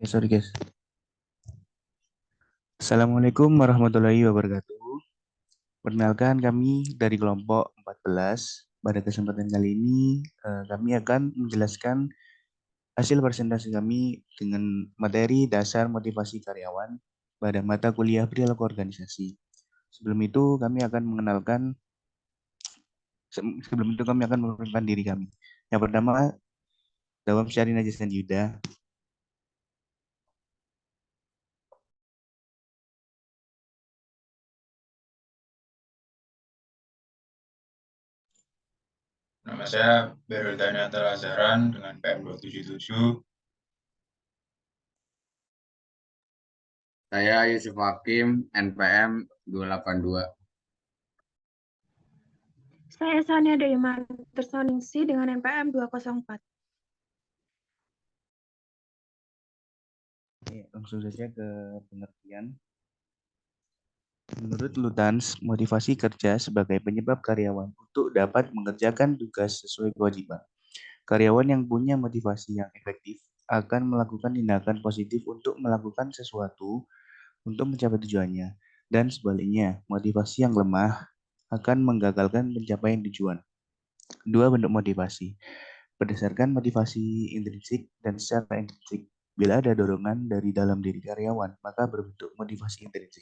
Sorry guys. Assalamualaikum warahmatullahi wabarakatuh. Perkenalkan kami dari kelompok 14. Pada kesempatan kali ini kami akan menjelaskan hasil presentasi kami dengan materi dasar motivasi karyawan pada mata kuliah perilaku organisasi. Sebelum itu kami akan memperkenalkan diri kami. Yang pertama, Dawam Syarina Jasan Yuda. Nama saya Berul Daniatal Azharan dengan PM 277. Saya Yusuf Hakim, NPM 282. Saya Sania Dayman Tersoningsi dengan NPM 204. Langsung saja ke pengertian. Menurut Luthans, motivasi kerja sebagai penyebab karyawan untuk dapat mengerjakan tugas sesuai kewajiban. Karyawan yang punya motivasi yang efektif akan melakukan tindakan positif untuk melakukan sesuatu untuk mencapai tujuannya. Dan sebaliknya, motivasi yang lemah akan menggagalkan pencapaian tujuan. Dua bentuk motivasi. Berdasarkan motivasi intrinsik dan secara intrinsik. Bila ada dorongan dari dalam diri karyawan, maka berbentuk motivasi intrinsik.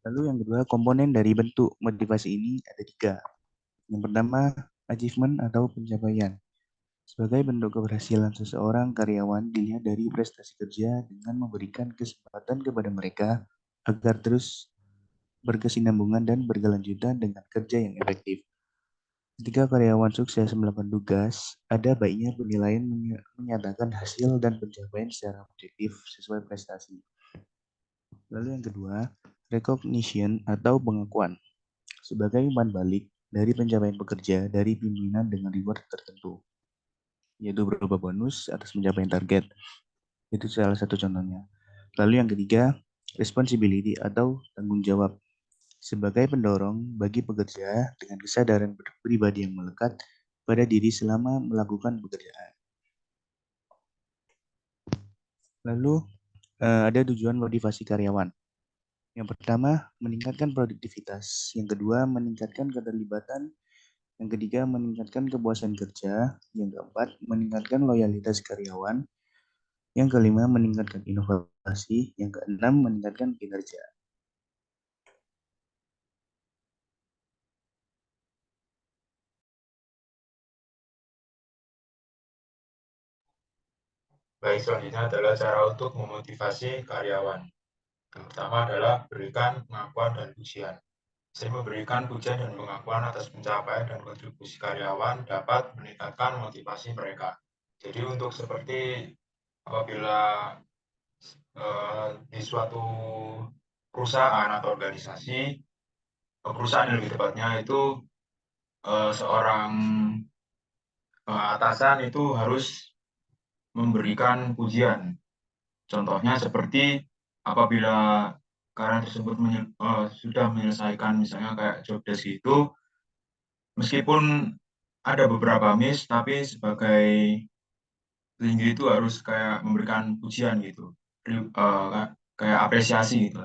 Lalu yang kedua, komponen dari bentuk motivasi ini ada 3. Yang pertama, achievement atau pencapaian. Sebagai bentuk keberhasilan seseorang karyawan dilihat dari prestasi kerja dengan memberikan kesempatan kepada mereka agar terus berkesinambungan dan berkelanjutan dengan kerja yang efektif. Ketika karyawan sukses melakukan tugas, ada baiknya penilaian menyatakan hasil dan pencapaian secara objektif sesuai prestasi. Lalu yang kedua, recognition atau pengakuan. Sebagai umpan balik dari pencapaian pekerja dari pimpinan dengan reward tertentu, yaitu berupa bonus atas pencapaian target. Itu salah satu contohnya. Lalu yang ketiga, responsibility atau tanggung jawab. Sebagai pendorong bagi pekerja dengan kesadaran pribadi yang melekat pada diri selama melakukan pekerjaan. Lalu ada tujuan motivasi karyawan. Yang pertama, meningkatkan produktivitas. Yang kedua, meningkatkan keterlibatan. Yang ketiga, meningkatkan kepuasan kerja. Yang keempat, meningkatkan loyalitas karyawan. Yang kelima, meningkatkan inovasi. Yang keenam, meningkatkan kinerja. Baik, selanjutnya adalah cara untuk memotivasi karyawan. Yang pertama adalah berikan pengakuan dan pujian. Sering memberikan pujian dan pengakuan atas pencapaian dan kontribusi karyawan dapat meningkatkan motivasi mereka. Jadi untuk seperti apabila di suatu perusahaan atau organisasi, perusahaan yang lebih tepatnya itu seorang atasan itu harus memberikan pujian. Contohnya seperti apabila karyawan tersebut sudah menyelesaikan misalnya kayak job desk itu, meskipun ada beberapa miss, tapi sebagai tinggi itu harus kayak memberikan pujian gitu, kayak apresiasi gitu.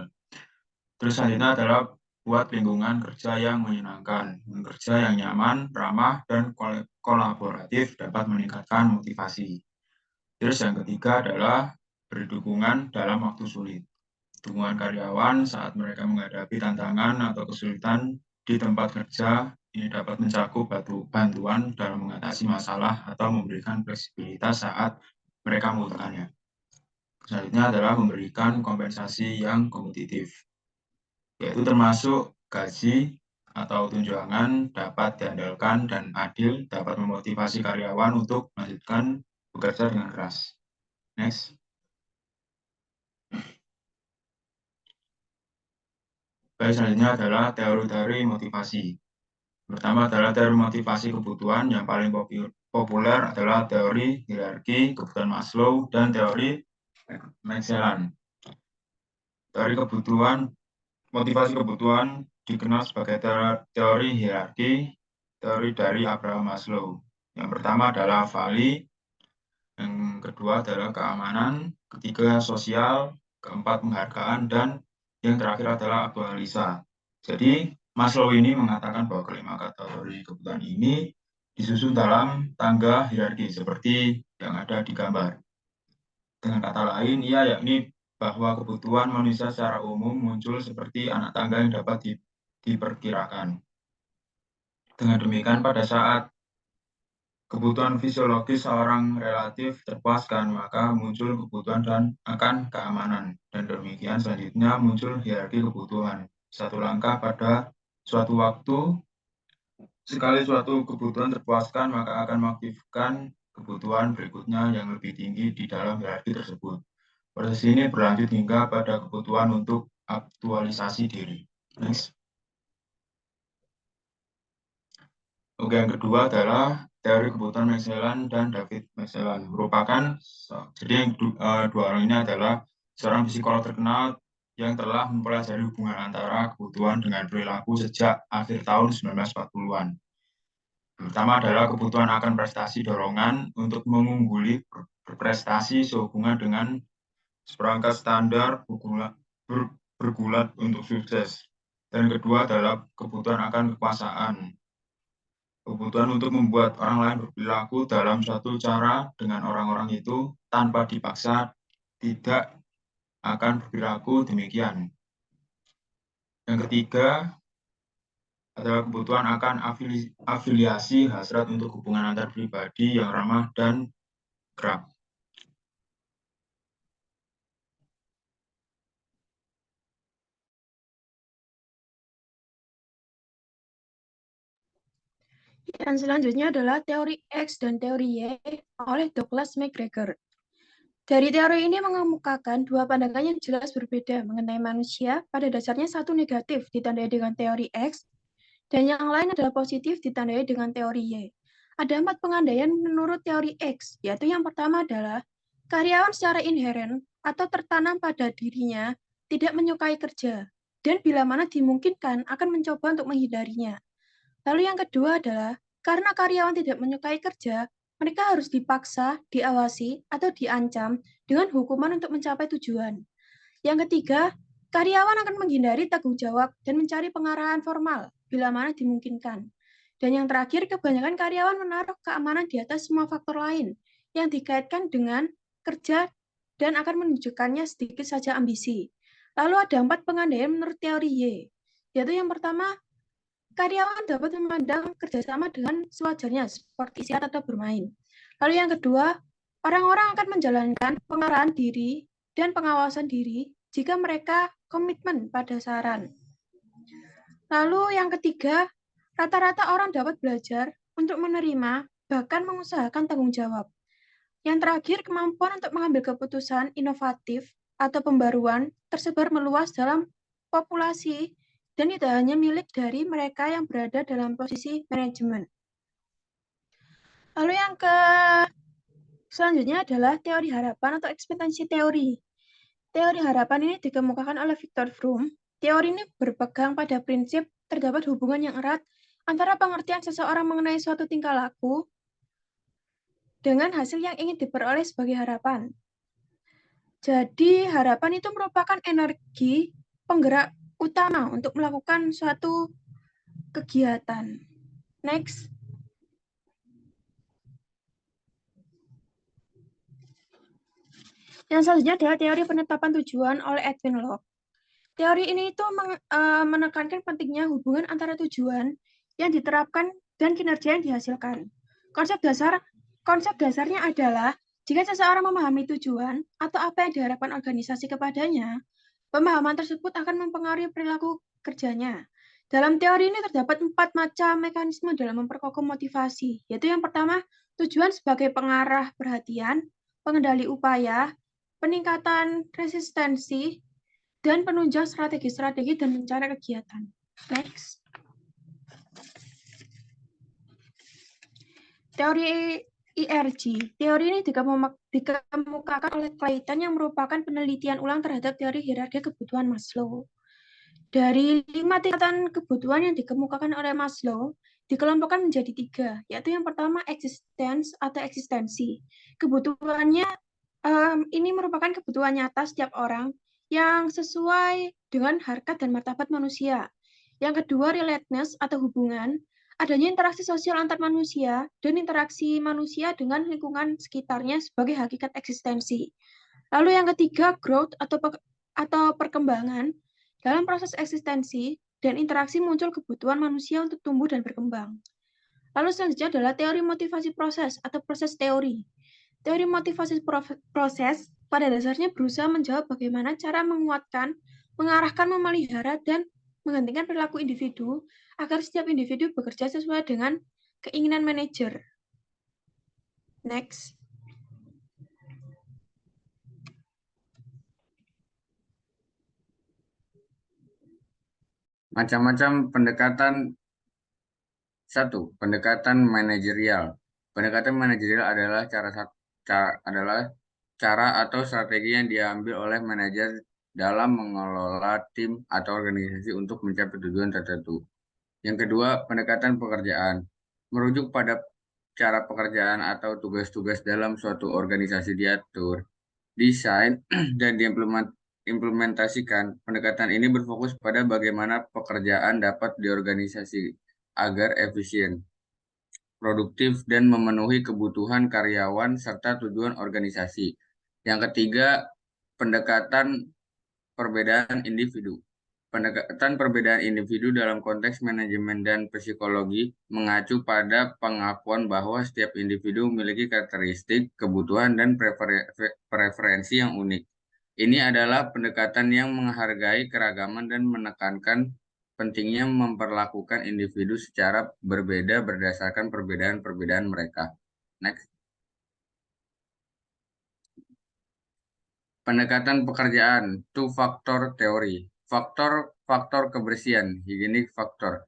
Terus selanjutnya adalah buat lingkungan kerja yang menyenangkan, kerja yang nyaman, ramah, dan kolaboratif dapat meningkatkan motivasi. Terus yang ketiga adalah beri dukungan dalam waktu sulit. Dukungan karyawan saat mereka menghadapi tantangan atau kesulitan di tempat kerja ini dapat mencakup bantuan dalam mengatasi masalah atau memberikan fleksibilitas saat mereka membutuhkannya. Selanjutnya adalah memberikan kompensasi yang kompetitif, yaitu termasuk gaji atau tunjangan dapat diandalkan dan adil dapat memotivasi karyawan untuk melanjutkan bekerja dengan keras. Next. Baik, selanjutnya adalah teori-teori motivasi. Pertama adalah teori motivasi kebutuhan. Yang paling populer adalah teori hierarki kebutuhan Maslow dan teori Maslach. Teori kebutuhan, motivasi kebutuhan dikenal sebagai teori hierarki, teori dari Abraham Maslow. Yang pertama adalah Valley, kedua adalah keamanan, ketiga sosial, keempat penghargaan, dan yang terakhir adalah aktualisa. Jadi Maslow ini mengatakan bahwa kelima kategori kebutuhan ini disusun dalam tangga hierarki seperti yang ada di gambar. Dengan kata lain, ia yakni bahwa kebutuhan manusia secara umum muncul seperti anak tangga yang dapat diperkirakan. Dengan demikian, pada saat kebutuhan fisiologis seorang relatif terpuaskan, maka muncul kebutuhan dan akan keamanan. Dan demikian selanjutnya muncul hierarki kebutuhan. Satu langkah pada suatu waktu, sekali suatu kebutuhan terpuaskan, maka akan mengaktifkan kebutuhan berikutnya yang lebih tinggi di dalam hierarki tersebut. Proses ini berlanjut hingga pada kebutuhan untuk aktualisasi diri. Next. Oke, yang kedua adalah teori kebutuhan Magellan dan David Magellan. Jadi dua orang ini adalah seorang psikolog terkenal yang telah mempelajari hubungan antara kebutuhan dengan perilaku sejak akhir tahun 1940-an. Pertama adalah kebutuhan akan prestasi dorongan untuk mengungguli berprestasi sehubungan dengan seperangkat standar bergulat untuk sukses. Dan kedua adalah kebutuhan akan kekuasaan. Kebutuhan untuk membuat orang lain berperilaku dalam suatu cara dengan orang-orang itu tanpa dipaksa tidak akan berperilaku demikian. Yang ketiga adalah kebutuhan akan afiliasi hasrat untuk hubungan antar pribadi yang ramah dan kerap. Yang selanjutnya adalah teori X dan teori Y oleh Douglas McGregor. Dari teori ini mengemukakan dua pandangan yang jelas berbeda mengenai manusia, pada dasarnya satu negatif ditandai dengan teori X, dan yang lain adalah positif ditandai dengan teori Y. Ada 4 pengandaian menurut teori X, yaitu yang pertama adalah karyawan secara inheren atau tertanam pada dirinya tidak menyukai kerja, dan bila mana dimungkinkan akan mencoba untuk menghindarinya. Lalu yang kedua adalah karena karyawan tidak menyukai kerja, mereka harus dipaksa, diawasi, atau diancam dengan hukuman untuk mencapai tujuan. Yang ketiga, karyawan akan menghindari tanggung jawab dan mencari pengarahan formal bila mana dimungkinkan. Dan yang terakhir, kebanyakan karyawan menaruh keamanan di atas semua faktor lain yang dikaitkan dengan kerja dan akan menunjukkannya sedikit saja ambisi. Lalu ada 4 pengandaian menurut teori Y, yaitu yang pertama, karyawan dapat memandang kerjasama dengan sewajarnya, seperti istirahat atau bermain. Lalu yang kedua, orang-orang akan menjalankan pengarahan diri dan pengawasan diri jika mereka komitmen pada saran. Lalu yang ketiga, rata-rata orang dapat belajar untuk menerima, bahkan mengusahakan tanggung jawab. Yang terakhir, kemampuan untuk mengambil keputusan inovatif atau pembaruan tersebar meluas dalam populasi dan tidak hanya milik dari mereka yang berada dalam posisi manajemen. Lalu yang selanjutnya adalah teori harapan atau ekspektasi teori. Teori harapan ini dikemukakan oleh Viktor Fromm. Teori ini berpegang pada prinsip terdapat hubungan yang erat antara pengertian seseorang mengenai suatu tingkah laku dengan hasil yang ingin diperoleh sebagai harapan. Jadi harapan itu merupakan energi penggerak utama untuk melakukan suatu kegiatan. Next. Yang selanjutnya adalah teori penetapan tujuan oleh Edwin Locke. Teori ini itu menekankan pentingnya hubungan antara tujuan yang diterapkan dan kinerja yang dihasilkan. Konsep dasarnya adalah jika seseorang memahami tujuan atau apa yang diharapkan organisasi kepadanya, pemahaman tersebut akan mempengaruhi perilaku kerjanya. Dalam teori ini terdapat 4 macam mekanisme dalam memperkokoh motivasi, yaitu yang pertama, tujuan sebagai pengarah perhatian, pengendali upaya, peningkatan resistensi, dan penunjang strategi-strategi dan rencana kegiatan. Next. Teori IRG. Teori ini dikemukakan oleh Clayton yang merupakan penelitian ulang terhadap teori hierarki kebutuhan Maslow. Dari 5 tingkatan kebutuhan yang dikemukakan oleh Maslow, dikelompokkan menjadi 3, yaitu yang pertama existence atau eksistensi. Kebutuhannya ini merupakan kebutuhan nyata setiap orang yang sesuai dengan harkat dan martabat manusia. Yang kedua, relatedness atau hubungan, adanya interaksi sosial antar manusia dan interaksi manusia dengan lingkungan sekitarnya sebagai hakikat eksistensi. Lalu yang ketiga, growth atau perkembangan. Dalam proses eksistensi dan interaksi muncul kebutuhan manusia untuk tumbuh dan berkembang. Lalu selanjutnya adalah teori motivasi proses atau proses teori. Teori motivasi proses pada dasarnya berusaha menjawab bagaimana cara menguatkan, mengarahkan, memelihara, dan menghentikan perilaku individu agar setiap individu bekerja sesuai dengan keinginan manajer. Next. Macam-macam pendekatan. 1. Pendekatan manajerial. Pendekatan manajerial adalah cara atau strategi yang diambil oleh manajer dalam mengelola tim atau organisasi untuk mencapai tujuan tertentu. Yang kedua, pendekatan pekerjaan. Merujuk pada cara pekerjaan atau tugas-tugas dalam suatu organisasi diatur, desain, dan diimplementasikan. Pendekatan ini berfokus pada bagaimana pekerjaan dapat diorganisasi agar efisien, produktif, dan memenuhi kebutuhan karyawan serta tujuan organisasi. Yang ketiga, pendekatan perbedaan individu. Pendekatan perbedaan individu dalam konteks manajemen dan psikologi mengacu pada pengakuan bahwa setiap individu memiliki karakteristik, kebutuhan, dan preferensi yang unik. Ini adalah pendekatan yang menghargai keragaman dan menekankan pentingnya memperlakukan individu secara berbeda berdasarkan perbedaan-perbedaan mereka. Next. Pendekatan pekerjaan, two-factor teori. Faktor kebersihan, higienik faktor.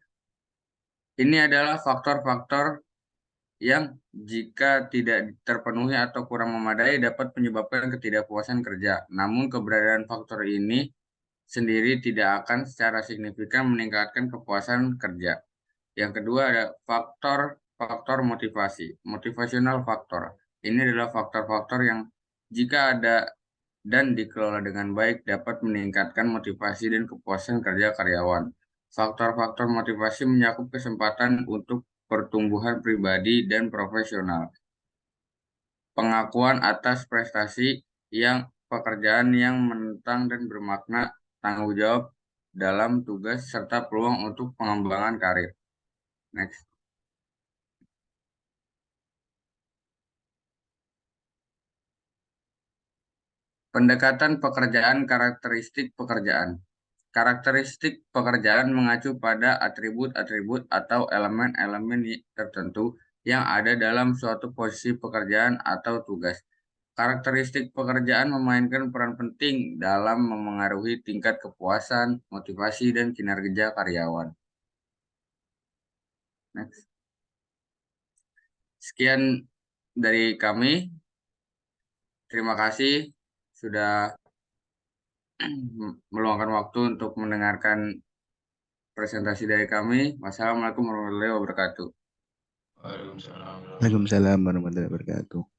Ini adalah faktor-faktor yang jika tidak terpenuhi atau kurang memadai dapat menyebabkan ketidakpuasan kerja. Namun keberadaan faktor ini sendiri tidak akan secara signifikan meningkatkan kepuasan kerja. Yang kedua ada faktor motivasi, motivational faktor. Ini adalah faktor-faktor yang jika ada dan dikelola dengan baik dapat meningkatkan motivasi dan kepuasan kerja karyawan. Faktor-faktor motivasi mencakup kesempatan untuk pertumbuhan pribadi dan profesional, pengakuan atas prestasi yang pekerjaan yang menentang dan bermakna, tanggung jawab dalam tugas, serta peluang untuk pengembangan karir. Next. Pendekatan pekerjaan, karakteristik pekerjaan. Karakteristik pekerjaan mengacu pada atribut-atribut atau elemen-elemen tertentu yang ada dalam suatu posisi pekerjaan atau tugas. Karakteristik pekerjaan memainkan peran penting dalam memengaruhi tingkat kepuasan, motivasi, dan kinerja karyawan. Next. Sekian dari kami. Terima kasih sudah meluangkan waktu untuk mendengarkan presentasi dari kami. Wassalamualaikum warahmatullahi wabarakatuh. Waalaikumsalam. Waalaikumsalam warahmatullahi wabarakatuh.